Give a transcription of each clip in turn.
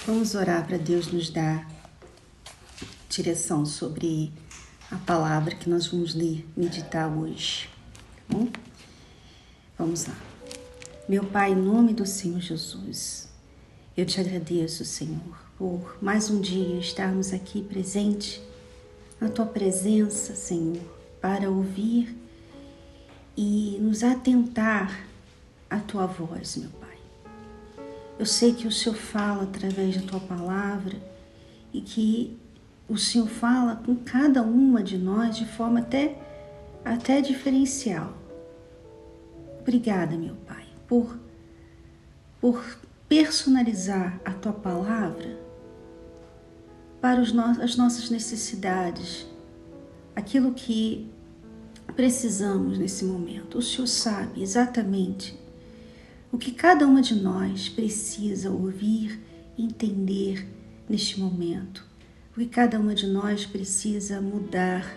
Vamos orar para Deus nos dar direção sobre a palavra que nós vamos ler, meditar hoje. Tá bom? Vamos lá. Meu Pai, em nome do Senhor Jesus, eu te agradeço, Senhor, por mais um dia estarmos aqui presente na Tua presença, Senhor, para ouvir e nos atentar à Tua voz, meu Pai. Eu sei que o Senhor fala através da Tua palavra e que o Senhor fala com cada uma de nós de forma até diferencial. Obrigada, meu Pai, por personalizar a Tua palavra para as nossas necessidades, aquilo que precisamos nesse momento. O Senhor sabe exatamente o que cada uma de nós precisa ouvir, entender neste momento. O que cada uma de nós precisa mudar.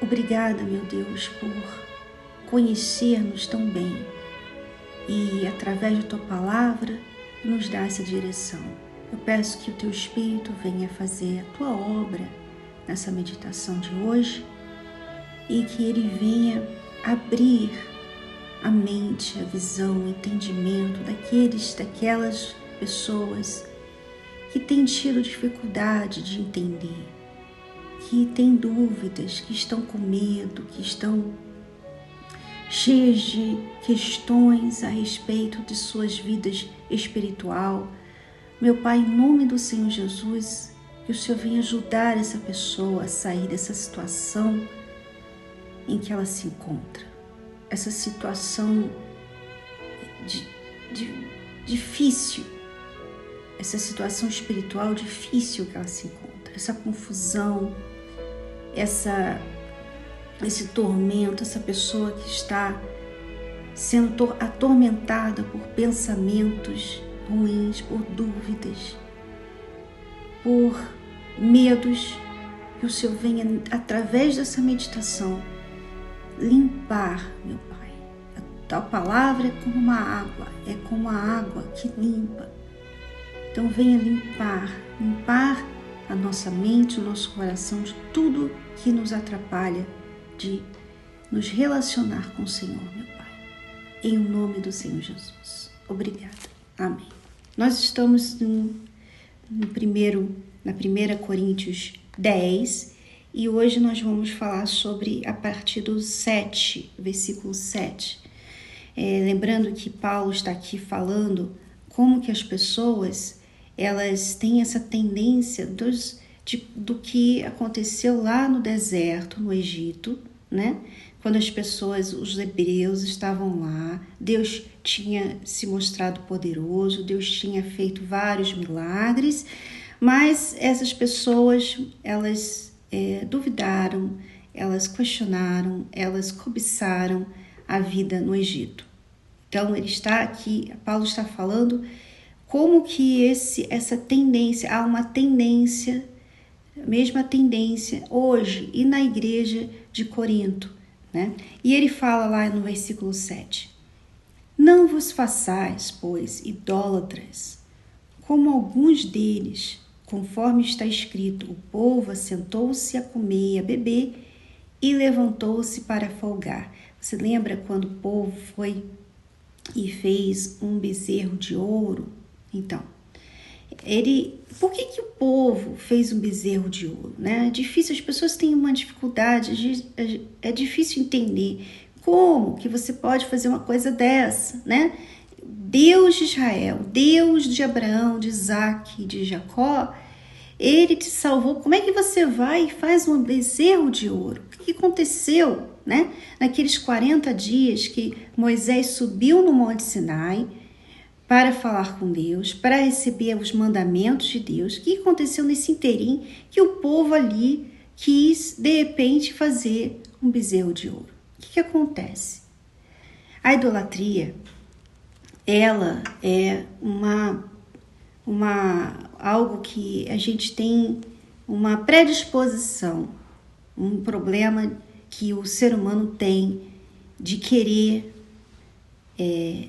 Obrigada, meu Deus, por conhecer-nos tão bem e, através da Tua palavra, nos dar essa direção. Eu peço que o Teu Espírito venha fazer a Tua obra nessa meditação de hoje e que Ele venha abrir a mente, a visão, o entendimento daquelas pessoas que têm tido dificuldade de entender, que têm dúvidas, que estão com medo, que estão cheias de questões a respeito de suas vidas espiritual. Meu Pai, em nome do Senhor Jesus, que o Senhor venha ajudar essa pessoa a sair dessa situação em que ela se encontra. Essa situação difícil, essa situação espiritual difícil que ela se encontra, essa confusão, esse tormento, essa pessoa que está sendo atormentada por pensamentos ruins, por dúvidas, por medos, que o Senhor venha, através dessa meditação, limpar, meu Pai. A Tua palavra é como a água que limpa. Então venha limpar a nossa mente, o nosso coração de tudo que nos atrapalha de nos relacionar com o Senhor, meu Pai. Em nome do Senhor Jesus. Obrigada. Amém. Nós estamos na 1 Coríntios 10, e hoje nós vamos falar sobre a partir do 7, versículo 7. Lembrando que Paulo está aqui falando como que as pessoas elas têm essa tendência do que aconteceu lá no deserto, no Egito, né? Quando as pessoas, os hebreus estavam lá, Deus tinha se mostrado poderoso, Deus tinha feito vários milagres, mas essas pessoas, elas duvidaram, elas questionaram, elas cobiçaram a vida no Egito. Então Paulo está falando como que essa tendência, há uma tendência, a mesma tendência hoje e na igreja de Corinto, né? E ele fala lá no versículo 7, não vos façais, pois, idólatras, como alguns deles, conforme está escrito, o povo assentou-se a comer e a beber e levantou-se para folgar. Você lembra quando o povo foi e fez um bezerro de ouro? Então, por que o povo fez um bezerro de ouro, né? É difícil, as pessoas têm uma dificuldade, é difícil entender como que você pode fazer uma coisa dessa, né? Deus de Israel, Deus de Abraão, de Isaac, de Jacó, Ele te salvou. Como é que você vai e faz um bezerro de ouro? O que aconteceu, né? Naqueles 40 dias que Moisés subiu no Monte Sinai para falar com Deus, para receber os mandamentos de Deus. O que aconteceu nesse inteirinho que o povo ali quis, de repente, fazer um bezerro de ouro? O que acontece? A idolatria, ela é algo que a gente tem uma predisposição, um problema que o ser humano tem de querer,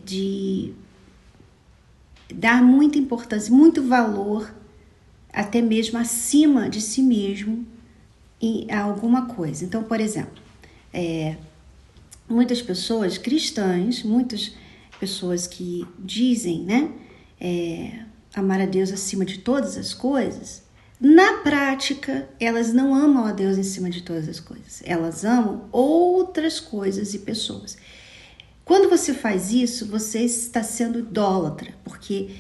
de dar muita importância, muito valor, até mesmo acima de si mesmo, em alguma coisa. Então, por exemplo, muitas pessoas cristãs, muitas pessoas que dizem, né, amar a Deus acima de todas as coisas, na prática, elas não amam a Deus em cima de todas as coisas. Elas amam outras coisas e pessoas. Quando você faz isso, você está sendo idólatra, porque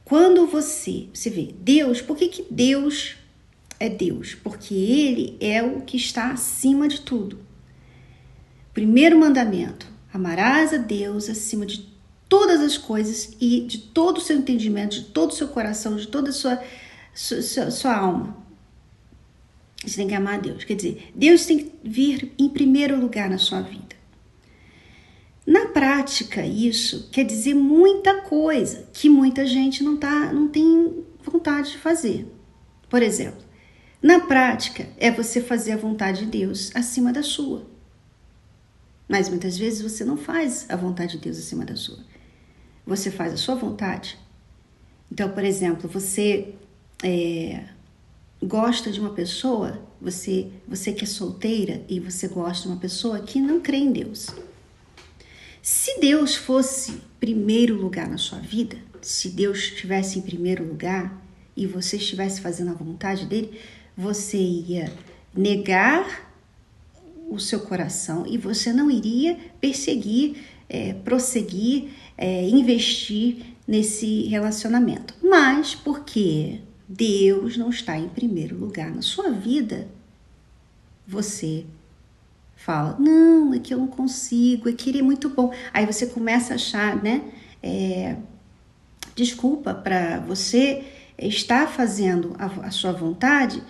quando você vê Deus, por que Deus é Deus? Porque Ele é o que está acima de tudo. Primeiro mandamento, amarás a Deus acima de todas as coisas e de todo o seu entendimento, de todo o seu coração, de toda a sua alma. Você tem que amar a Deus. Quer dizer, Deus tem que vir em primeiro lugar na sua vida. Na prática, isso quer dizer muita coisa que muita gente não tem vontade de fazer. Por exemplo, na prática é você fazer a vontade de Deus acima da sua. Mas muitas vezes você não faz a vontade de Deus acima da sua. Você faz a sua vontade. Então, por exemplo, você gosta de uma pessoa, você que é solteira e você gosta de uma pessoa que não crê em Deus. Se Deus fosse primeiro lugar na sua vida, se Deus estivesse em primeiro lugar e você estivesse fazendo a vontade dele, você ia negar o seu coração e você não iria perseguir, prosseguir, investir nesse relacionamento. Mas porque Deus não está em primeiro lugar na sua vida, você fala, não, é que eu não consigo, é que ele é muito bom. Aí você começa a achar, né, desculpa para você estar fazendo a sua vontade,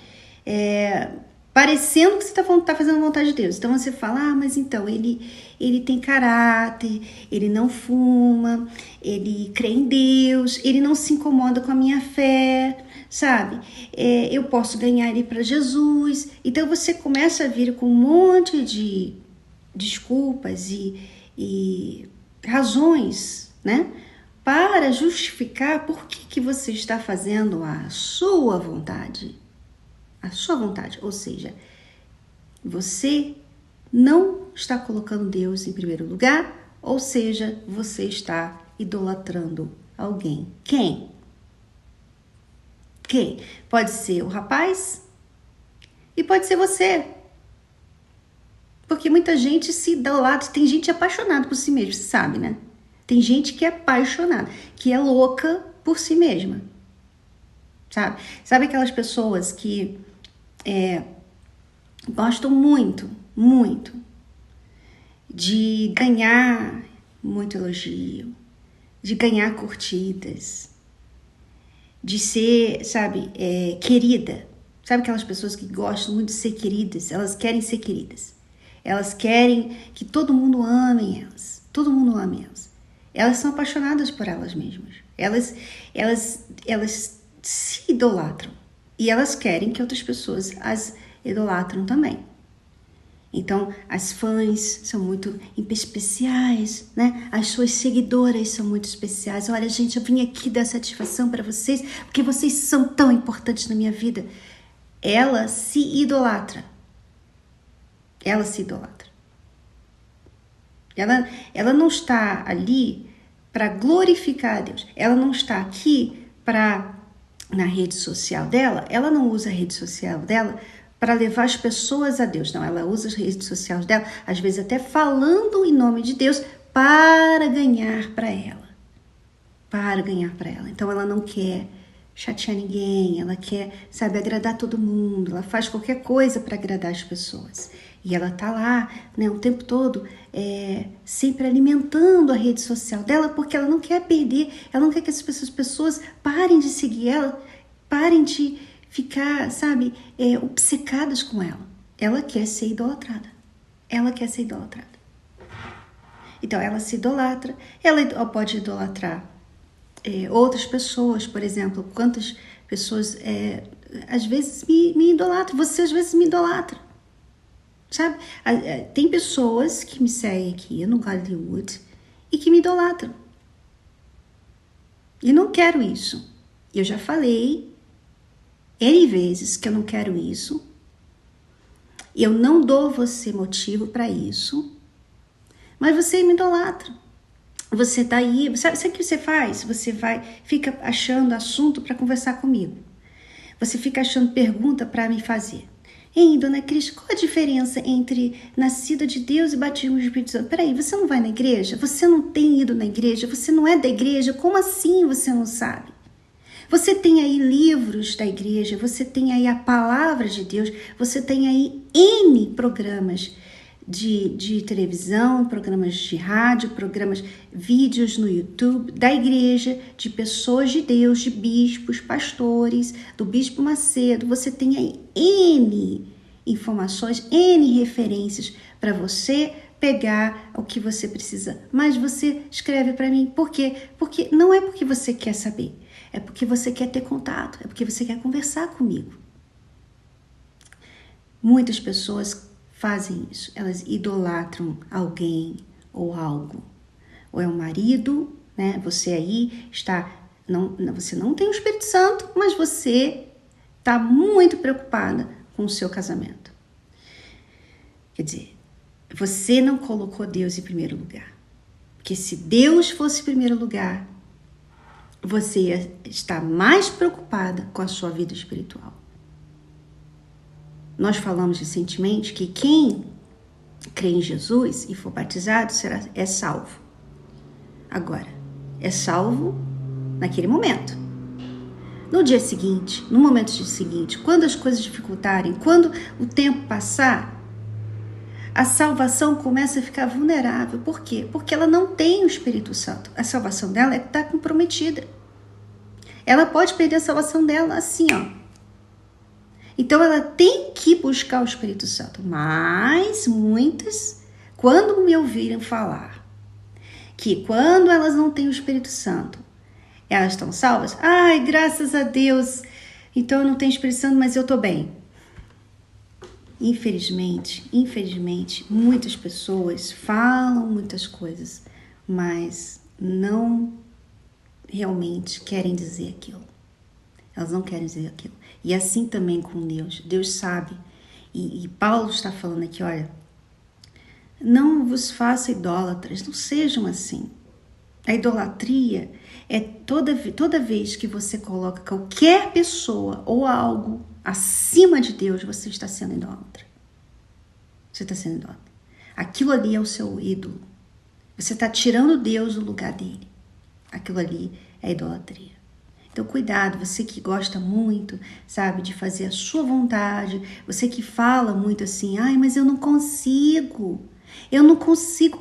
parecendo que você está fazendo a vontade de Deus. Então você fala, mas então ele tem caráter, ele não fuma, ele crê em Deus, ele não se incomoda com a minha fé, sabe? Eu posso ganhar ele para Jesus. Então você começa a vir com um monte de desculpas e razões, né? Para justificar por que você está fazendo a sua vontade. A sua vontade, ou seja, você não está colocando Deus em primeiro lugar, ou seja, você está idolatrando alguém. Quem? Pode ser o rapaz e pode ser você. Porque muita gente se idolatra, tem gente apaixonada por si mesma, você sabe, né? Tem gente que é apaixonada, que é louca por si mesma, sabe? Sabe aquelas pessoas que gostam muito de ganhar muito elogio, de ganhar curtidas, de ser, sabe, querida. Sabe aquelas pessoas que gostam muito de ser queridas? Elas querem ser queridas. Elas querem que todo mundo ame elas. Todo mundo ame elas. Elas são apaixonadas por elas mesmas. Elas se idolatram. E elas querem que outras pessoas as idolatram também. Então, as fãs são muito especiais, né? As suas seguidoras são muito especiais. Olha, gente, eu vim aqui dar satisfação para vocês, porque vocês são tão importantes na minha vida. Ela se idolatra. Ela se idolatra. Ela não está ali para glorificar a Deus. Ela não está aqui na rede social dela, ela não usa a rede social dela para levar as pessoas a Deus. Não, ela usa as redes sociais dela, às vezes até falando em nome de Deus, para ganhar para ela. Para ganhar para ela. Então ela não quer chatear ninguém, ela quer, sabe, agradar todo mundo, ela faz qualquer coisa para agradar as pessoas. E ela tá lá, né, o tempo todo, sempre alimentando a rede social dela, porque ela não quer perder, ela não quer que as pessoas parem de seguir ela, parem de ficar, sabe, obcecadas com ela. Ela quer ser idolatrada. Ela quer ser idolatrada. Então, ela se idolatra, ela pode idolatrar outras pessoas, por exemplo, quantas pessoas às vezes me idolatram, você às vezes me idolatra. Sabe? Tem pessoas que me seguem aqui no Hollywood e que me idolatram. E não quero isso. Eu já falei N vezes que eu não quero isso. Eu não dou você motivo para isso. Mas você me idolatra. Você tá aí, sabe o que você faz? Você fica achando assunto para conversar comigo. Você fica achando pergunta para me fazer. Hein, dona Cris, qual a diferença entre nascida de Deus e batismo de Espírito Santo? Peraí, você não vai na igreja? Você não tem ido na igreja? Você não é da igreja? Como assim você não sabe? Você tem aí livros da igreja, você tem aí a palavra de Deus, você tem aí N programas de televisão, programas de rádio, vídeos no YouTube, da igreja, de pessoas de Deus, de bispos, pastores, do Bispo Macedo. Você tem aí N informações, N referências para você pegar o que você precisa. Mas você escreve para mim. Por quê? Porque não é porque você quer saber, é porque você quer ter contato, é porque você quer conversar comigo. Muitas pessoas fazem isso, elas idolatram alguém ou algo. Ou é um marido, né? Você aí você não tem o Espírito Santo, mas você está muito preocupada com o seu casamento. Quer dizer, você não colocou Deus em primeiro lugar. Porque se Deus fosse em primeiro lugar, você ia estar mais preocupada com a sua vida espiritual. Nós falamos recentemente que quem crê em Jesus e for batizado é salvo. Agora, é salvo naquele momento. No dia seguinte, no momento seguinte, quando as coisas dificultarem, quando o tempo passar, a salvação começa a ficar vulnerável. Por quê? Porque ela não tem o Espírito Santo. A salvação dela está comprometida. Ela pode perder a salvação dela assim, ó. Então, ela tem que buscar o Espírito Santo. Mas muitas, quando me ouvirem falar que quando elas não têm o Espírito Santo, elas estão salvas? Ai, graças a Deus. Então, eu não tenho Espírito Santo, mas eu estou bem. Infelizmente, muitas pessoas falam muitas coisas, mas não realmente querem dizer aquilo. Elas não querem dizer aquilo. E assim também com Deus. Deus sabe. E Paulo está falando aqui, olha, não vos faça idólatras, não sejam assim. A idolatria é toda vez que você coloca qualquer pessoa ou algo acima de Deus, você está sendo idólatra. Você está sendo idólatra. Aquilo ali é o seu ídolo. Você está tirando Deus do lugar dele. Aquilo ali é idolatria. Então, cuidado, você que gosta muito, sabe, de fazer a sua vontade, você que fala muito assim, ai, mas eu não consigo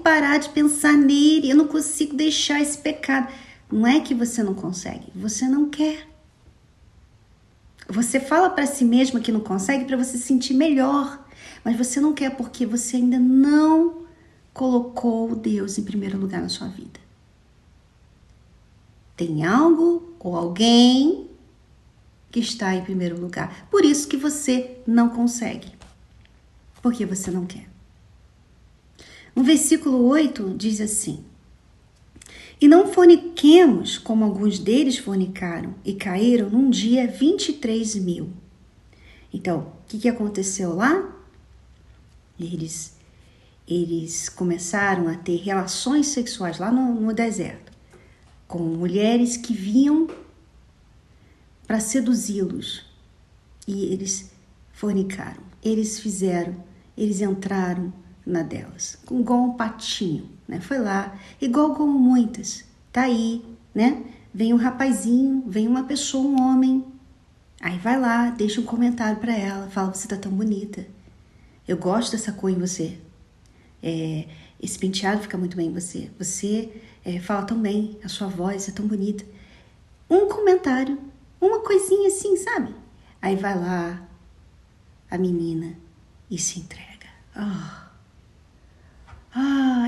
parar de pensar nele, eu não consigo deixar esse pecado. Não é que você não consegue, você não quer. Você fala para si mesma que não consegue para você se sentir melhor, mas você não quer porque você ainda não colocou Deus em primeiro lugar na sua vida. Tem algo ou alguém que está em primeiro lugar. Por isso que você não consegue. Porque você não quer. No versículo 8 diz assim: e não forniquemos como alguns deles fornicaram e caíram num dia 23.000. Então, o que aconteceu lá? Eles começaram a ter relações sexuais lá no deserto com mulheres que vinham para seduzi-los. E eles fornicaram. Eles entraram na delas. Igual um patinho, né? Foi lá, igual como muitas. Tá aí, né? Vem um rapazinho, vem uma pessoa, um homem. Aí vai lá, deixa um comentário para ela. Fala, você tá tão bonita. Eu gosto dessa cor em você. Esse penteado fica muito bem em você. Você fala tão bem, a sua voz é tão bonita. Um comentário, uma coisinha assim, sabe? Aí vai lá a menina e se entrega.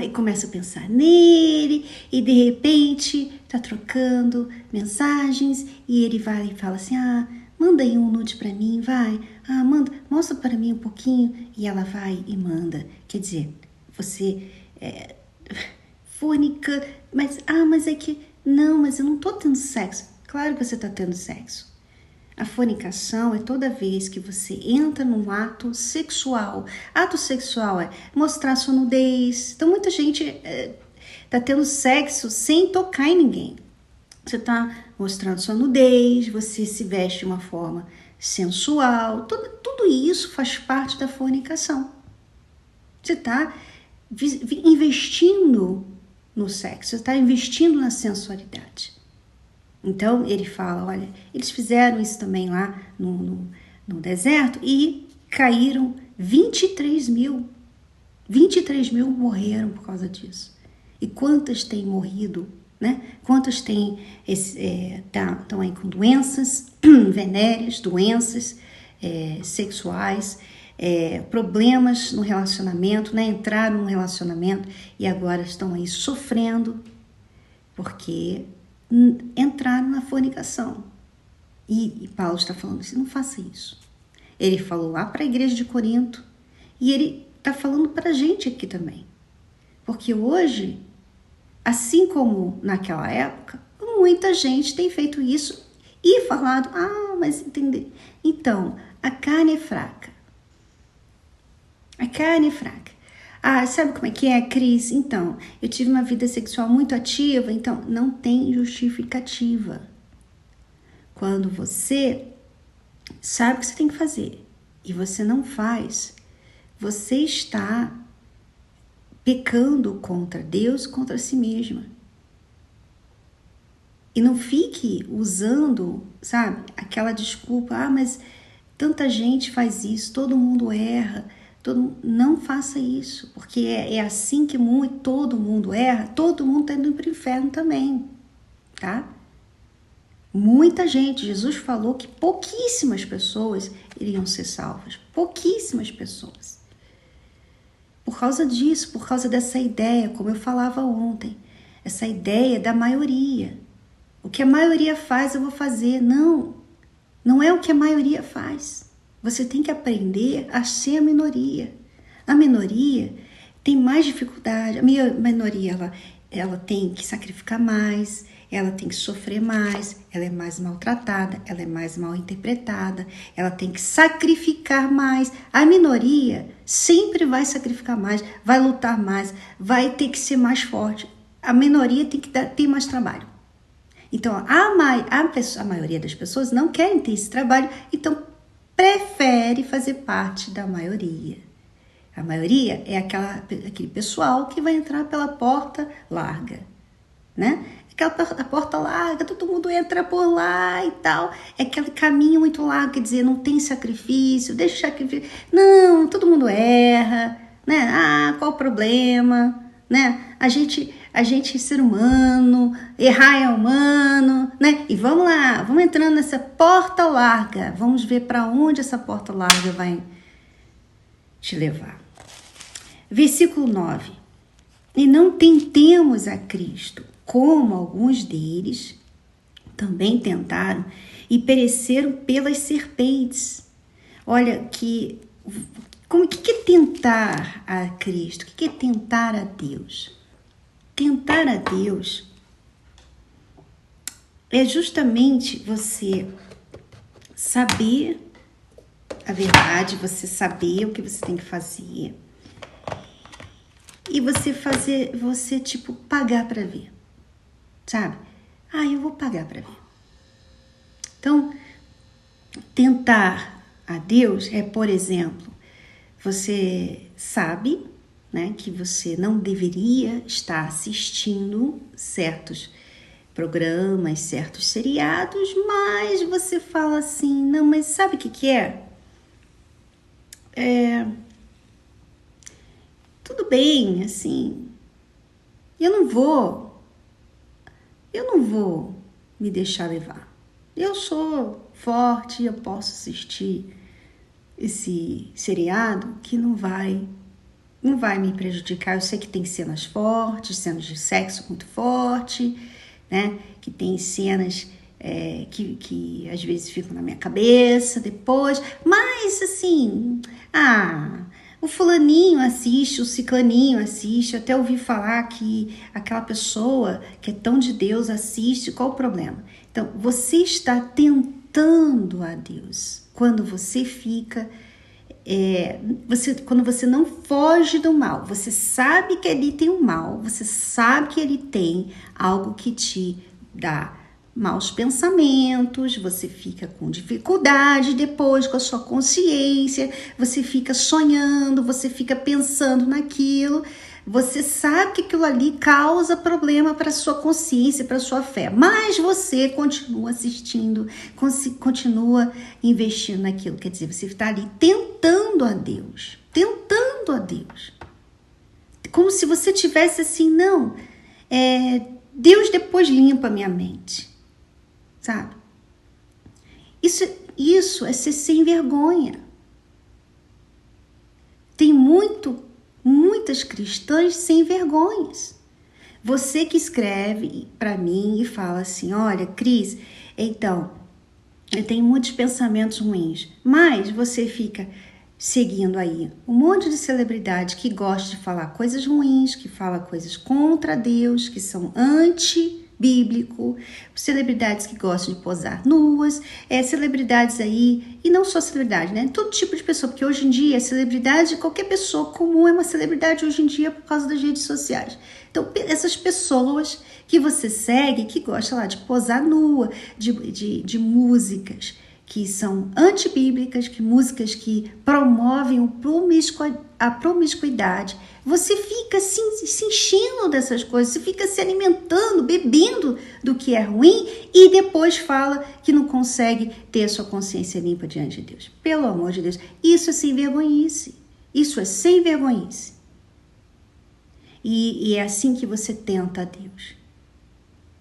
E começa a pensar nele e de repente tá trocando mensagens e ele vai e fala assim, manda aí um nude pra mim, vai. Mostra para mim um pouquinho. E ela vai e manda. Quer dizer, você fornica, mas é que Não, mas eu não tô tendo sexo. Claro que você tá tendo sexo. A fornicação é toda vez que você entra num ato sexual. Ato sexual é mostrar sua nudez. Então muita gente tá tendo sexo sem tocar em ninguém. Você tá mostrando sua nudez, você se veste de uma forma sensual. Tudo isso faz parte da fornicação. Você tá investindo no sexo, você está investindo na sensualidade. Então ele fala, olha, eles fizeram isso também lá no deserto e caíram 23 mil. 23 mil morreram por causa disso. E quantas têm morrido, né? Quantas têm estão aí com doenças venéreas, doenças sexuais, problemas no relacionamento, né? Entraram no relacionamento e agora estão aí sofrendo porque entraram na fornicação. E Paulo está falando assim, não faça isso. Ele falou lá para a igreja de Corinto e ele está falando para a gente aqui também. Porque hoje, assim como naquela época, muita gente tem feito isso e falado, mas entender. Então, a carne é fraca. A carne é fraca. Sabe como é que é, Cris? Então, eu tive uma vida sexual muito ativa, então não tem justificativa. Quando você sabe o que você tem que fazer e você não faz, você está pecando contra Deus, contra si mesma. E não fique usando, sabe, aquela desculpa, mas tanta gente faz isso, todo mundo erra. Não faça isso, porque é assim que todo mundo erra, todo mundo está indo para o inferno também, tá? Muita gente, Jesus falou que pouquíssimas pessoas iriam ser salvas, pouquíssimas pessoas. Por causa disso, por causa dessa ideia, como eu falava ontem, essa ideia da maioria. O que a maioria faz, eu vou fazer. Não é o que a maioria faz. Você tem que aprender a ser a minoria. A minoria tem mais dificuldade. A minoria, ela tem que sacrificar mais, ela tem que sofrer mais, ela é mais maltratada, ela é mais mal interpretada, ela tem que sacrificar mais. A minoria sempre vai sacrificar mais, vai lutar mais, vai ter que ser mais forte. A minoria tem que ter mais trabalho. Então, a maioria das pessoas não querem ter esse trabalho, então prefere fazer parte da maioria. A maioria é aquele pessoal que vai entrar pela porta larga, né? A porta larga, todo mundo entra por lá e tal. É aquele caminho muito largo, quer dizer, não tem sacrifício, deixa o sacrifício. Não, todo mundo erra, né? Qual o problema, né? A gente é ser humano, errar é humano, né? E vamos lá, vamos entrando nessa porta larga. Vamos ver para onde essa porta larga vai te levar. Versículo 9. E não tentemos a Cristo, como alguns deles também tentaram e pereceram pelas serpentes. Olha, o que é tentar a Cristo? O que é tentar a Deus? Tentar a Deus é justamente você saber a verdade, você saber o que você tem que fazer e você tipo pagar para ver, sabe? Eu vou pagar para ver. Então, tentar a Deus é, por exemplo, você sabe, né, que você não deveria estar assistindo certos programas, certos seriados, mas você fala assim, não, mas sabe o que é? Tudo bem, assim, eu não vou me deixar levar. Eu sou forte, eu posso assistir esse seriado que não vai me prejudicar. Eu sei que tem cenas fortes, cenas de sexo muito forte, né? Que tem cenas que às vezes ficam na minha cabeça depois, mas assim, o fulaninho assiste, o ciclaninho assiste, até ouvi falar que aquela pessoa que é tão de Deus assiste, qual o problema? Então, você está tentando a Deus quando você fica, quando você não foge do mal, você sabe que ali tem um mal, você sabe que ele tem algo que te dá maus pensamentos, você fica com dificuldade depois com a sua consciência, você fica sonhando, você fica pensando naquilo, você sabe que aquilo ali causa problema para a sua consciência, para a sua fé, mas você continua assistindo, continua investindo naquilo, quer dizer, você está ali tentando a Deus, como se você tivesse assim, não, Deus depois limpa a minha mente. Sabe? Isso é ser sem vergonha. Tem muitas cristãs sem vergonhas. Você que escreve para mim e fala assim, olha, Cris, então, eu tenho muitos pensamentos ruins, mas você fica seguindo aí um monte de celebridade que gosta de falar coisas ruins, que fala coisas contra Deus, que são anti-bíblico, celebridades que gostam de posar nuas, celebridades aí, e não só celebridade, né? Todo tipo de pessoa, porque hoje em dia, celebridade, qualquer pessoa comum é uma celebridade hoje em dia por causa das redes sociais. Então, essas pessoas que você segue, que gostam lá de posar nua, de músicas que são antibíblicas, que músicas que promovem a promiscuidade, você fica se enchendo dessas coisas, você fica se alimentando, bebendo do que é ruim e depois fala que não consegue ter a sua consciência limpa diante de Deus. Pelo amor de Deus, isso é sem vergonhice. Isso é sem vergonhice. E é assim que você tenta a Deus.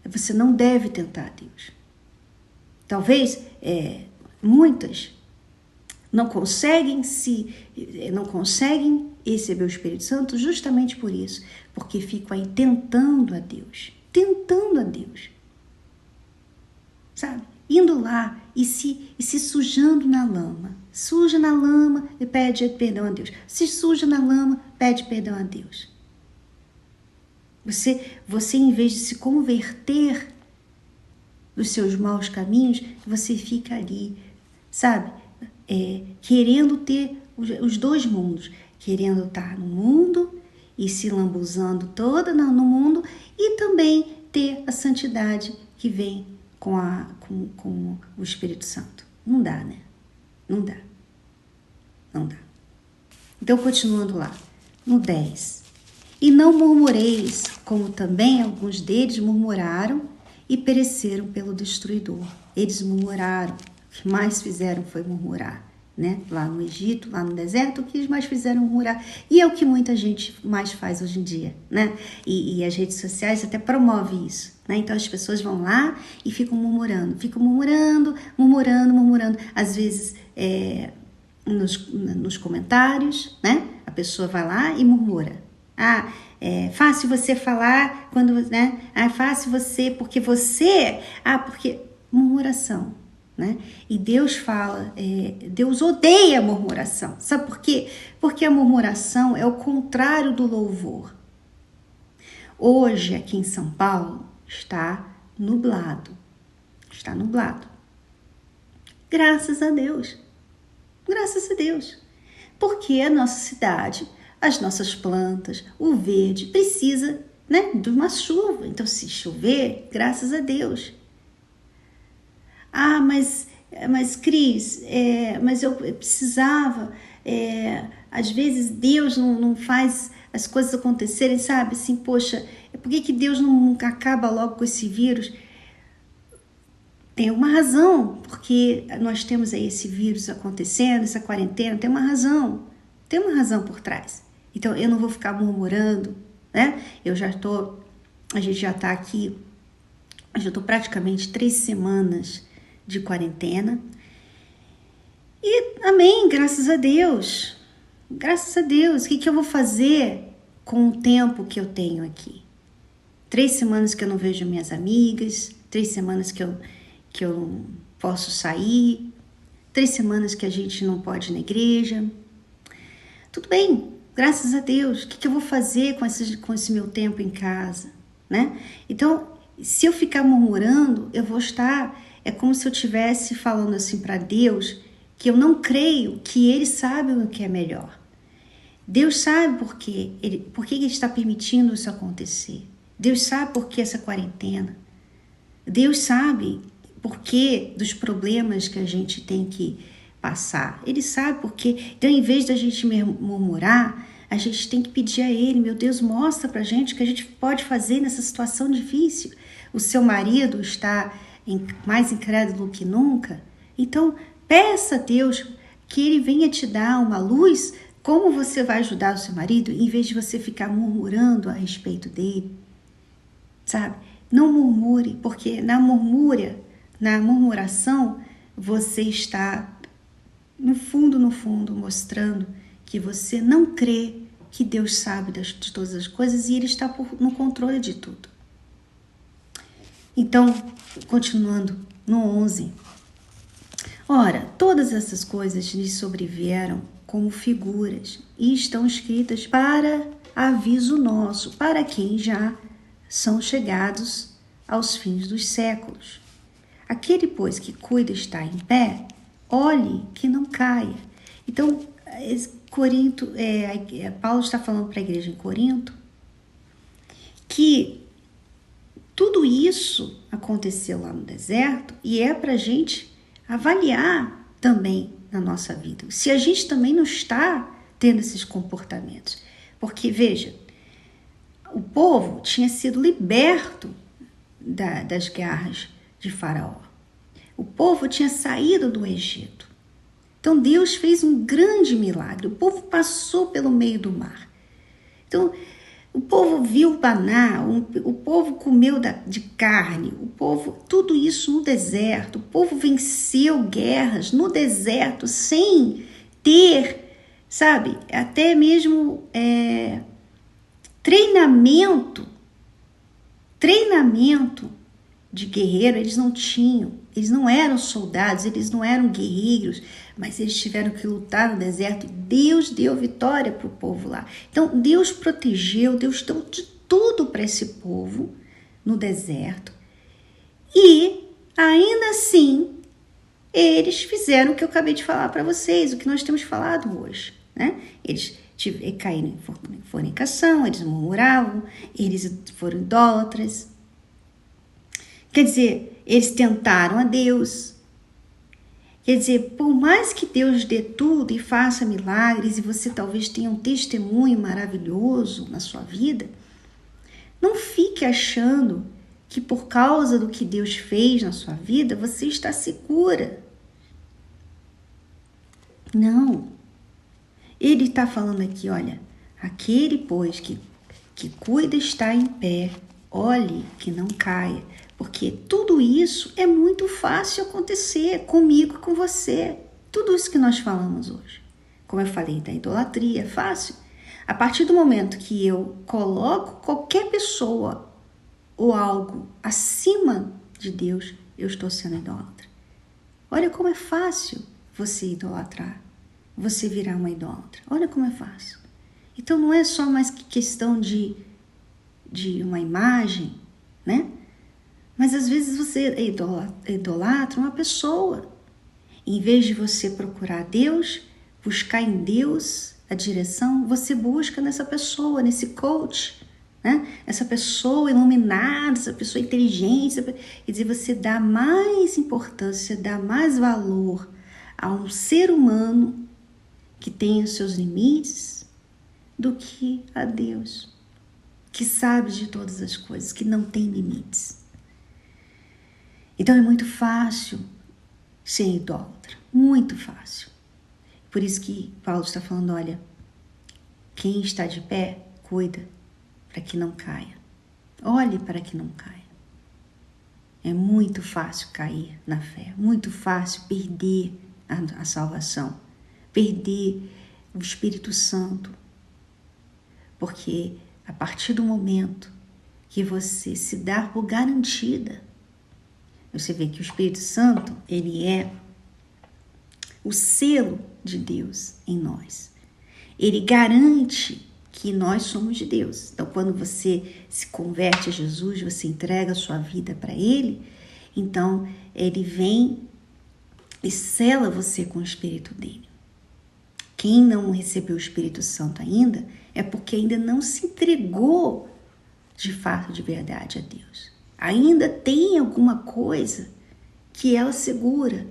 Você não deve tentar a Deus. Talvez muitas não conseguem receber o Espírito Santo justamente por isso, porque ficam aí tentando a Deus, sabe? Indo lá e se sujando na lama, suja na lama e pede perdão a Deus, se suja na lama, pede perdão a Deus. Você em vez de se converter dos seus maus caminhos, você fica ali, sabe? Querendo ter os dois mundos, querendo estar no mundo e se lambuzando toda no mundo e também ter a santidade que vem com o Espírito Santo. Não dá, né? Não dá. Então, continuando lá, no 10. E não murmureis, como também alguns deles murmuraram e pereceram pelo destruidor. Eles murmuraram, o que mais fizeram foi murmurar, né? Lá no Egito, lá no deserto, o que eles mais fizeram murmurar. E é o que muita gente mais faz hoje em dia, né? E as redes sociais até promovem isso, né? Então as pessoas vão lá e ficam murmurando. Às vezes nos comentários, né? A pessoa vai lá e murmura. É fácil você falar quando, né? É fácil você, porque murmuração, né? E Deus fala, Deus odeia a murmuração. Sabe por quê? Porque a murmuração é o contrário do louvor. Hoje, aqui em São Paulo, está nublado. Graças a Deus. Porque a nossa cidade, as nossas plantas, o verde precisa, né, de uma chuva. Então, se chover, graças a Deus. Mas Cris, mas eu precisava. Às vezes Deus não faz as coisas acontecerem, sabe? Assim, poxa, por que Deus não acaba logo com esse vírus? Tem uma razão, porque nós temos aí esse vírus acontecendo, essa quarentena, tem uma razão por trás. Então, eu não vou ficar murmurando, né? A gente já está aqui, eu já estou praticamente 3 semanas de quarentena. E, amém, graças a Deus. O que eu vou fazer com o tempo que eu tenho aqui? 3 semanas que eu não vejo minhas amigas, 3 semanas que eu não posso sair, 3 semanas que a gente não pode ir na igreja. Tudo bem, graças a Deus. O que eu vou fazer com esse meu tempo em casa, né? Então, se eu ficar murmurando, eu vou estar... É como se eu estivesse falando assim para Deus que eu não creio que Ele sabe o que é melhor. Deus sabe por que Ele está permitindo isso acontecer. Deus sabe por que essa quarentena. Deus sabe por que dos problemas que a gente tem que passar. Ele sabe por quê. Então, em vez da gente murmurar, a gente tem que pedir a Ele: meu Deus, mostra pra gente o que a gente pode fazer nessa situação difícil. O seu marido está mais incrédulo que nunca. Então, peça a Deus que Ele venha te dar uma luz. Como você vai ajudar o seu marido, em vez de você ficar murmurando a respeito dele, sabe? Não murmure, porque na murmuração, você está, no fundo, mostrando que você não crê que Deus sabe de todas as coisas e Ele está no controle de tudo. Então, continuando no 11. Ora, todas essas coisas lhes sobrevieram como figuras e estão escritas para aviso nosso, para quem já são chegados aos fins dos séculos. Aquele, pois, que cuida está em pé, olhe que não caia. Então, Paulo está falando para a igreja em Corinto que tudo isso aconteceu lá no deserto e é para a gente avaliar também na nossa vida. Se a gente também não está tendo esses comportamentos. Porque, veja, o povo tinha sido liberto das garras de Faraó. O povo tinha saído do Egito. Então, Deus fez um grande milagre. O povo passou pelo meio do mar. Então, o povo viu o maná, o povo comeu de carne, o povo, tudo isso no deserto. O povo venceu guerras no deserto sem ter, sabe, até mesmo treinamento de guerreiro. Eles não tinham, eles não eram soldados, eles não eram guerreiros, mas eles tiveram que lutar no deserto. Deus deu vitória para o povo lá. Então, Deus protegeu, Deus deu de tudo para esse povo no deserto. E, ainda assim, eles fizeram o que eu acabei de falar para vocês, o que nós temos falado hoje, né? Eles caíram em fornicação, eles murmuravam, eles foram idólatras. Quer dizer, eles tentaram a Deus. Quer dizer, por mais que Deus dê tudo e faça milagres, e você talvez tenha um testemunho maravilhoso na sua vida, não fique achando que por causa do que Deus fez na sua vida, você está segura. Não. Ele está falando aqui, olha, aquele, pois, que cuida está em pé, olhe que não caia. Porque tudo isso é muito fácil acontecer comigo e com você. Tudo isso que nós falamos hoje. Como eu falei da idolatria, é fácil. A partir do momento que eu coloco qualquer pessoa ou algo acima de Deus, eu estou sendo idólatra. Olha como é fácil você idolatrar, você virar uma idólatra. Olha como é fácil. Então não é só mais questão de uma imagem, né? Mas às vezes você idolatra uma pessoa. Em vez de você procurar Deus, buscar em Deus a direção, você busca nessa pessoa, nesse coach, né? Essa pessoa iluminada, essa pessoa inteligente. Quer dizer, você dá mais importância, dá mais valor a um ser humano que tem os seus limites do que a Deus, que sabe de todas as coisas, que não tem limites. Então é muito fácil ser idólatra, muito fácil. Por isso que Paulo está falando, olha, quem está de pé, cuida para que não caia. Olhe para que não caia. É muito fácil cair na fé, muito fácil perder a salvação, perder o Espírito Santo. Porque a partir do momento que você se dá por garantida, você vê que o Espírito Santo, ele é o selo de Deus em nós. ele garante que nós somos de Deus. Então, quando você se converte a Jesus, você entrega a sua vida para ele, então ele vem e sela você com o Espírito dele. Quem não recebeu o Espírito Santo ainda é porque ainda não se entregou de fato, de verdade a Deus. Ainda tem alguma coisa que ela segura.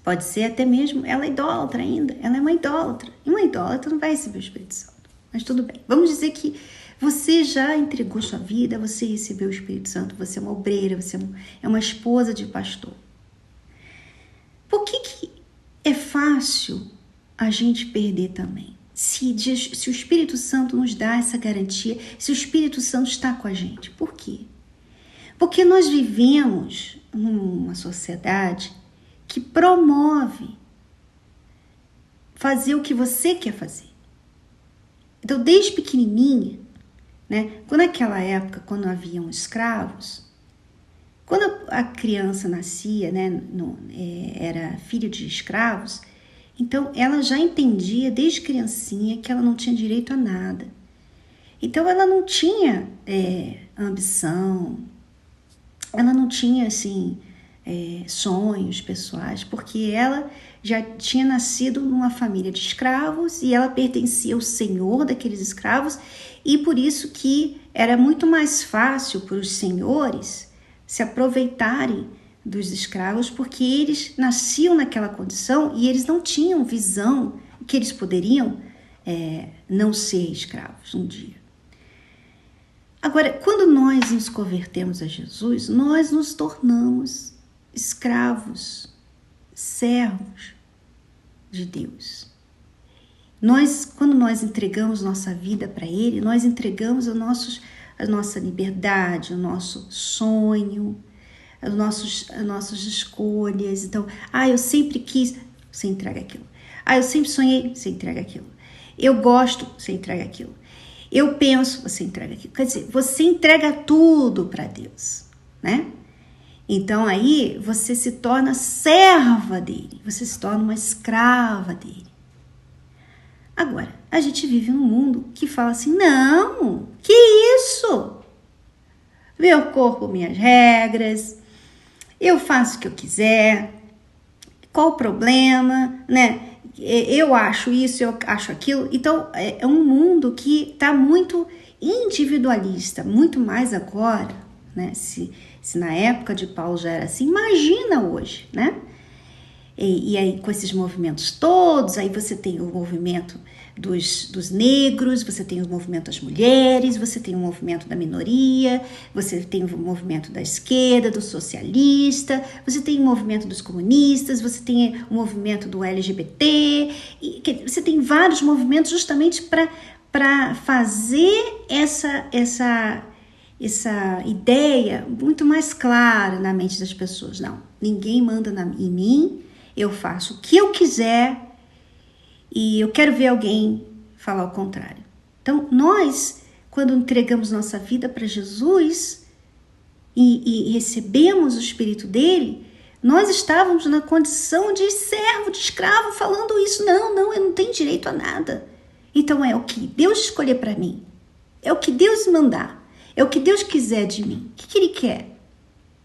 Pode ser até mesmo ela é idólatra ainda. Ela é uma idólatra. E uma idólatra não vai receber o Espírito Santo. Mas tudo bem. Vamos dizer que você já entregou sua vida, você recebeu o Espírito Santo, você é uma obreira, você é uma esposa de pastor. Por que é fácil a gente perder também? Se o Espírito Santo nos dá essa garantia, se o Espírito Santo está com a gente. Por quê? Porque nós vivemos numa sociedade que promove fazer o que você quer fazer. Então, desde pequenininha, né, naquela época, quando haviam escravos, quando a criança nascia, né, era filho de escravos, então ela já entendia desde criancinha que ela não tinha direito a nada. Então ela não tinha ambição, ela não tinha assim sonhos pessoais, porque ela já tinha nascido numa família de escravos e ela pertencia ao senhor daqueles escravos, e por isso que era muito mais fácil para os senhores se aproveitarem dos escravos, porque eles nasciam naquela condição e eles não tinham visão que eles poderiam não ser escravos um dia. Agora, quando nós nos convertemos a Jesus, nós nos tornamos escravos, servos de Deus. Quando nós entregamos nossa vida para Ele, nós entregamos a nossa liberdade, o nosso sonho, as nossas escolhas. Então, eu sempre quis, você entrega aquilo. Eu sempre sonhei, você entrega aquilo. Eu gosto, você entrega aquilo. Eu penso, você entrega aquilo. Quer dizer, você entrega tudo para Deus, né? Então aí você se torna serva dele, você se torna uma escrava dele. Agora, a gente vive num mundo que fala assim, não, que isso? Meu corpo, minhas regras, eu faço o que eu quiser, qual o problema, né? Eu acho isso, eu acho aquilo. Então, é um mundo que está muito individualista, muito mais agora, né? Se na época de Paulo já era assim, imagina hoje, né? E aí, com esses movimentos todos, aí você tem o movimento dos negros, você tem o movimento das mulheres, você tem o movimento da minoria, você tem o movimento da esquerda, do socialista, você tem o movimento dos comunistas, você tem o movimento do LGBT, você tem vários movimentos justamente para fazer essa ideia muito mais clara na mente das pessoas. Não, ninguém manda em mim, eu faço o que eu quiser e eu quero ver alguém falar o contrário. Então, nós, quando entregamos nossa vida para Jesus e recebemos o Espírito dele, nós estávamos na condição de servo, de escravo, falando isso. Não, eu não tenho direito a nada. Então, é o que Deus escolher para mim. É o que Deus mandar. É o que Deus quiser de mim. O que Ele quer?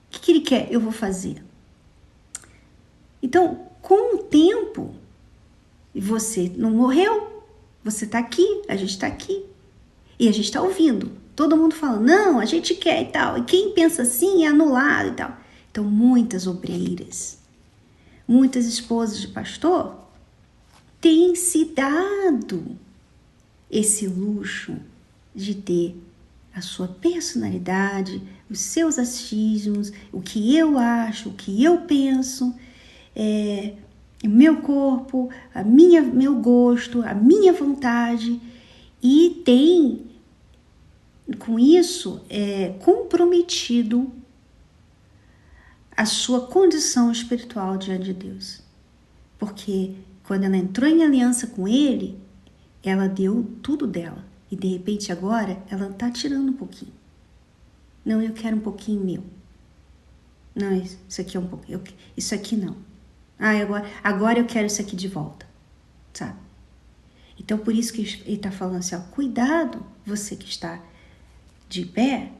O que Ele quer? Eu vou fazer. Então, com o tempo, você não morreu, você está aqui, a gente está aqui. E a gente está ouvindo. Todo mundo fala, não, a gente quer e tal. E quem pensa assim é anulado e tal. Então, muitas obreiras, muitas esposas de pastor têm se dado esse luxo de ter a sua personalidade, os seus achismos, o que eu acho, o que eu penso, o meu corpo, meu gosto, a minha vontade, e tem, com isso, comprometido a sua condição espiritual diante de Deus. Porque quando ela entrou em aliança com Ele, ela deu tudo dela. E de repente agora ela está tirando um pouquinho. Não, eu quero um pouquinho meu. Não, isso aqui é um pouquinho. Isso aqui não. Agora eu quero isso aqui de volta. Sabe? Então, por isso que ele está falando assim, ó, cuidado, você que está de pé,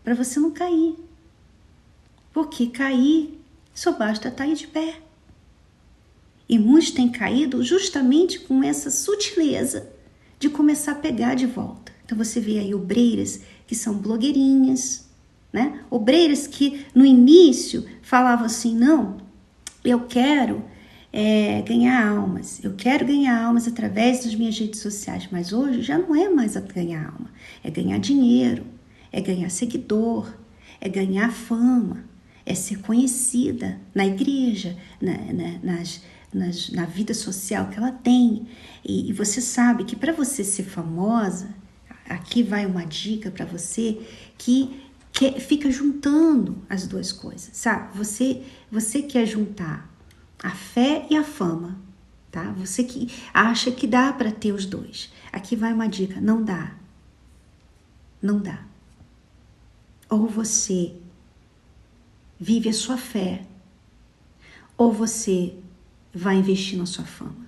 para você não cair. Porque cair, só basta estar aí de pé. E muitos têm caído justamente com essa sutileza de começar a pegar de volta. Então você vê aí obreiras que são blogueirinhas, né? Obreiras que no início falavam assim, não, eu quero ganhar almas. Eu quero ganhar almas através das minhas redes sociais. Mas hoje já não é mais ganhar alma. É ganhar dinheiro, é ganhar seguidor, é ganhar fama, é ser conhecida na igreja, na vida social que ela tem. E você sabe que para você ser famosa, aqui vai uma dica para você que fica juntando as duas coisas, sabe? Você quer juntar a fé e a fama, tá? Você que acha que dá para ter os dois. Aqui vai uma dica, não dá. Não dá. Ou você vive a sua fé, ou você vai investir na sua fama.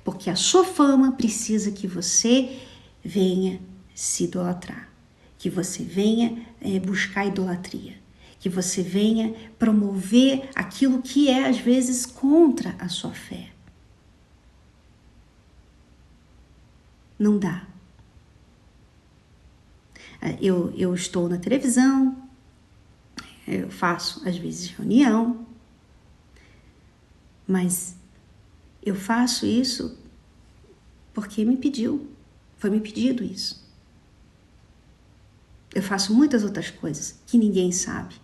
Porque a sua fama precisa que você venha se idolatrar, que você venha buscar idolatria, que você venha promover aquilo que é às vezes contra a sua fé. Não dá. Eu estou na televisão, eu faço às vezes reunião, mas eu faço isso porque foi me pedido isso. Eu faço muitas outras coisas que ninguém sabe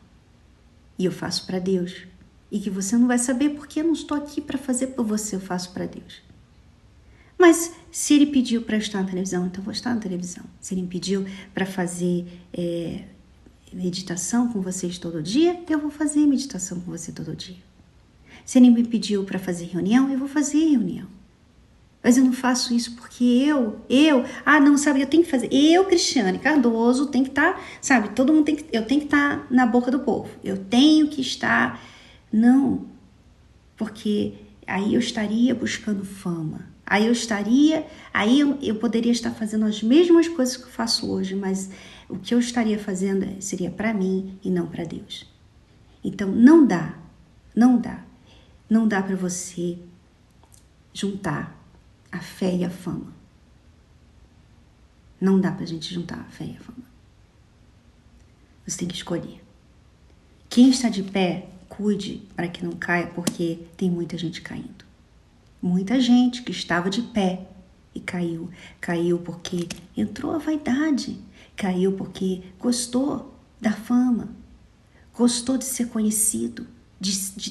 e eu faço para Deus e que você não vai saber porque eu não estou aqui para fazer por você, eu faço para Deus. Mas se ele pediu para estar na televisão, então eu vou estar na televisão. Se ele me pediu para fazer meditação com vocês todo dia, eu vou fazer meditação com você todo dia. Se ele me pediu para fazer reunião, eu vou fazer reunião. Mas eu não faço isso porque eu tenho que fazer. Eu, Cristiane Cardoso, tenho que estar, sabe, todo mundo eu tenho que estar na boca do povo. Eu tenho que estar, não, porque aí eu estaria buscando fama. Aí eu poderia estar fazendo as mesmas coisas que eu faço hoje, mas o que eu estaria fazendo seria para mim e não para Deus. Então não dá para você juntar a fé e a fama. Não dá pra gente juntar a fé e a fama. Você tem que escolher. Quem está de pé, cuide para que não caia, porque tem muita gente caindo. Muita gente que estava de pé e caiu. Caiu porque entrou a vaidade. Caiu porque gostou da fama. Gostou de ser conhecido,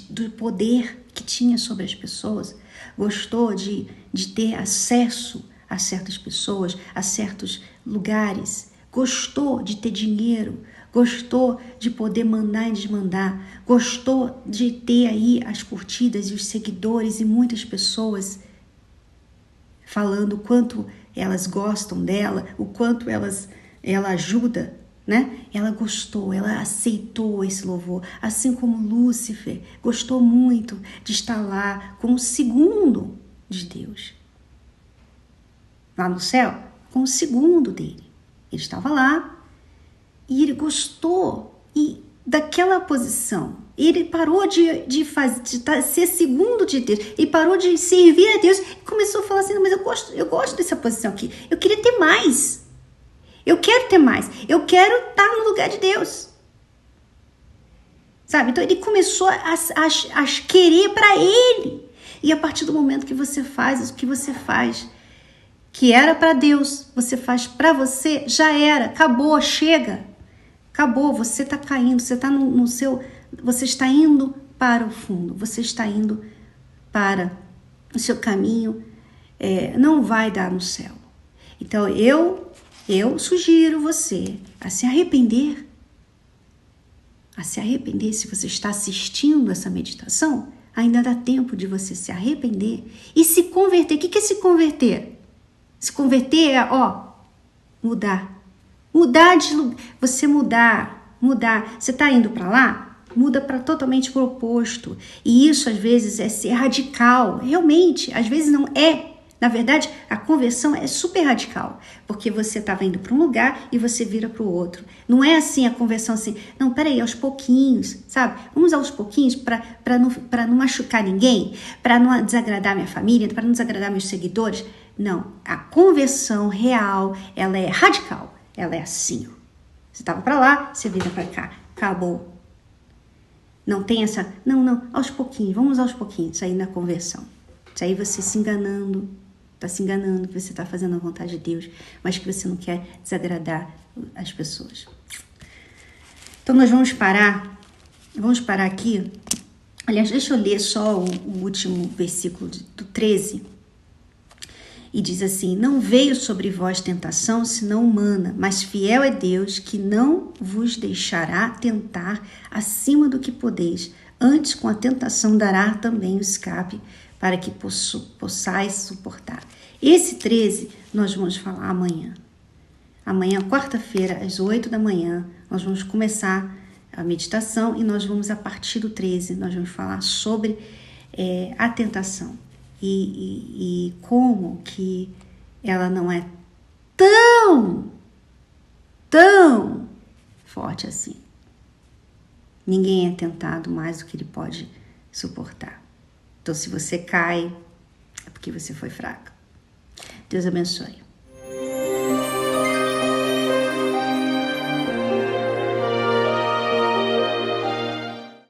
do poder que tinha sobre as pessoas. Gostou de ter acesso a certas pessoas, a certos lugares. Gostou de ter dinheiro. Gostou de poder mandar e desmandar. Gostou de ter aí as curtidas e os seguidores e muitas pessoas falando o quanto elas gostam dela, o quanto ela ajuda, né? Ela gostou, ela aceitou esse louvor, assim como Lúcifer gostou muito de estar lá com o segundo de Deus. Lá no céu, com o segundo dele. Ele estava lá e ele gostou daquela posição. Ele parou de ser segundo de Deus. Ele parou de servir a Deus e começou a falar assim, mas eu gosto dessa posição aqui. Eu queria ter mais. Eu quero ter mais. Eu quero estar no lugar de Deus. Sabe? Então ele começou a querer para ele. E a partir do momento que você faz o que você faz, que era para Deus, você faz para você, já era, acabou, chega. Acabou, você está caindo, você está você está indo para o fundo, você está indo para o seu caminho, não vai dar no céu. Então eu sugiro você a se arrepender. Se você está assistindo essa meditação, ainda dá tempo de você se arrepender e se converter. O que é se converter? Se converter é, mudar. Você mudar. Você está indo para lá? Muda para totalmente o oposto. E isso, às vezes, é ser radical. Realmente, às vezes não é Na verdade, a conversão é super radical, porque você estava indo para um lugar e você vira para o outro. Não é assim a conversão assim, não, peraí, aos pouquinhos, sabe? Vamos aos pouquinhos para não machucar ninguém, para não desagradar minha família, para não desagradar meus seguidores. Não, a conversão real, ela é radical, ela é assim. Você estava para lá, você vira para cá, acabou. Não tem essa, não, aos pouquinhos, vamos aos pouquinhos, isso aí na conversão. Isso aí você se enganando, está se enganando que você está fazendo a vontade de Deus, mas que você não quer desagradar as pessoas. Então nós vamos parar aqui. Aliás, deixa eu ler só o último versículo do 13. E diz assim: não veio sobre vós tentação senão humana, mas fiel é Deus que não vos deixará tentar acima do que podeis. Antes, com a tentação, dará também o escape para que possais suportar. Esse 13 nós vamos falar amanhã. Amanhã, quarta-feira, às 8 da manhã, nós vamos começar a meditação e nós vamos, a partir do 13, nós vamos falar sobre a tentação. E como que ela não é tão forte assim. Ninguém é tentado mais do que ele pode suportar. Então, se você cai, é porque você foi fraca. Deus abençoe.